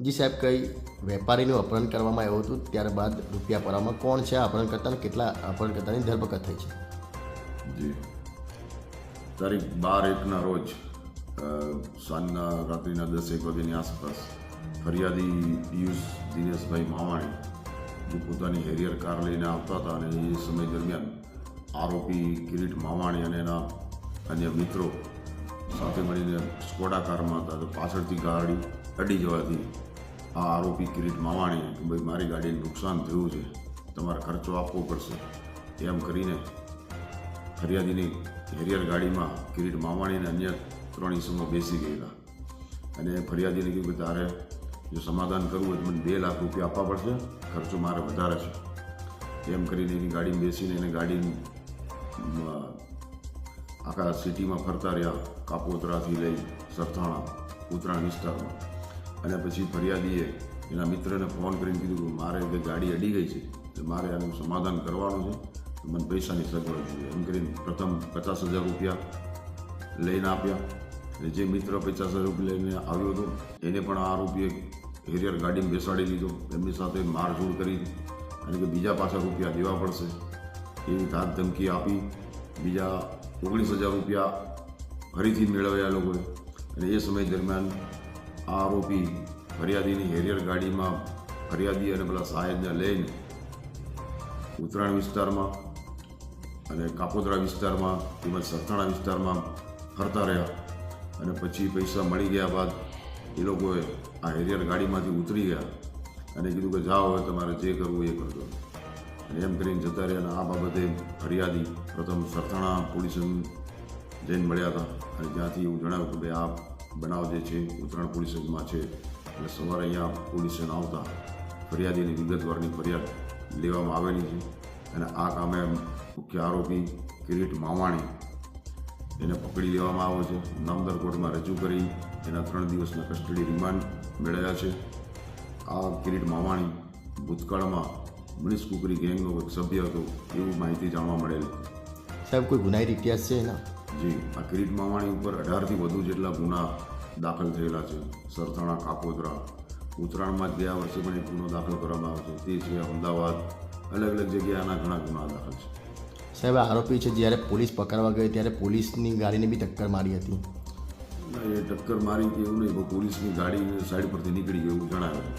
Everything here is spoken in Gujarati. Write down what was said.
જી સાહેબ, કઈ વેપારીનું અપહરણ કરવામાં આવ્યું હતું, ત્યારબાદ રૂપિયા પરામાં કોણ છે અપહરણકર્તા અને કેટલા અપહરણકર્તાની ધરપકડ થઈ છે? જી, તારીખ 12/1ના રોજ સાંજના રાત્રિના 10-1 વાગ્યાની આસપાસ ફરિયાદી પિયુષ દિનેશભાઈ માવાણી જે પોતાની હેરિયર કાર લઈને આવતા હતા અને એ સમય દરમિયાન આરોપી કિરીટ માવાણી અને એના અન્ય મિત્રો સાથે મળીને સ્કોડા કારમાં હતા. તો પાછળથી ગાડી અડી જવાથી આ આરોપી કિરીટ માવાણીએ કે ભાઈ મારી ગાડીને નુકસાન થયું છે, તમારે ખર્ચો આપવો પડશે એમ કરીને ફરિયાદીની હેરિયર ગાડીમાં કિરીટ માવાણી અને અન્ય 3 ઈસમો બેસી ગયેલા અને ફરિયાદીને કહ્યું કે તારે જો સમાધાન કરવું હોય તો મને 2 લાખ રૂપિયા આપવા પડશે, ખર્ચો મારે વધારે છે એમ કરીને એની ગાડીમાં બેસીને એને ગાડી આખા સિટીમાં ફરતા રહ્યા, કાપોદ્રાથી લઈ સરથાણા ઉત્તરાયણ વિસ્તારમાં. અને પછી ફરિયાદીએ એના મિત્રને ફોન કરીને કીધું કે મારે કે ગાડી અડી ગઈ છે તો મારે આનું સમાધાન કરવાનું છે, મને પૈસાની સગવડ જોઈએ એમ કરીને પ્રથમ 50,000 રૂપિયા લઈને આપ્યા. અને જે મિત્ર 50,000 રૂપિયા લઈને આવ્યો હતો એને પણ આ આરોપીએ હેરિયર ગાડીમાં બેસાડી લીધો, એમની સાથે મારઝૂડ કરી અને કે બીજા પાછા રૂપિયા દેવા પડશે એવી ધાક ધમકી આપી બીજા 19,000 રૂપિયા ફરીથી મેળવ્યા લોકોએ. અને એ સમય દરમિયાન આ આરોપી ફરિયાદીની હેરિયર ગાડીમાં ફરિયાદી અને પેલા સાહેબને લઈને ઉત્તરાયણ વિસ્તારમાં અને કાપોદ્રા વિસ્તારમાં તેમજ સરથાણા વિસ્તારમાં ફરતા રહ્યા. અને પછી પૈસા મળી ગયા બાદ એ લોકોએ આ હેરિયર ગાડીમાંથી ઉતરી ગયા અને કીધું કે જાઓ હવે તમારે જે કરવું એ કરજો અને એમ કરીને જતા રહ્યા. અને આ બાબતે ફરિયાદી પ્રથમ સરથાણા પોલીસ જઈને મળ્યા હતા અને ત્યાંથી એવું જણાવ્યું કે ભાઈ આ બનાવ જે છે ઉત્તરાયણ પોલીસ સ્ટેશનમાં છે. એટલે સવારે અહીંયા પોલીસ સ્ટેશન આવતા ફરિયાદીની વિગતવારની ફરિયાદ લેવામાં આવેલી છે અને આ કામે મુખ્ય આરોપી કિરીટ માવાણી એને પકડી લેવામાં આવ્યો છે. નામદાર કોર્ટમાં રજૂ કરી એના 3 દિવસના કસ્ટડી રિમાન્ડ મેળવ્યા છે. આ કિરીટ માવાણી ભૂતકાળમાં મનીષ કુકરી ગેંગનો એક સભ્ય હતો એવું માહિતી જાણવા મળેલી. સાહેબ, કોઈ ગુનાહિત ઇતિહાસ છે એના? જી, આ કિરીટ માવાણી ઉપર 18થી વધુ જેટલા ગુના દાખલ થયેલા છે. સરથાણા, કાપોદ્રા, ઉત્તરાયણમાં જ ગયા વર્ષે પણ એક ગુનો દાખલ કરવામાં આવ્યો છે, તે છે અમદાવાદ, અલગ અલગ જગ્યાએ આના ઘણા ગુના દાખલ છે. સાહેબ, આરોપી છે જ્યારે પોલીસ પકડવા ગઈ ત્યારે પોલીસની ગાડીને બી ટક્કર મારી હતી. એ ટક્કર મારી કે એવું નહીં, પોલીસની ગાડી સાઈડ પરથી નીકળી ગઈ એવું જણાવે છે.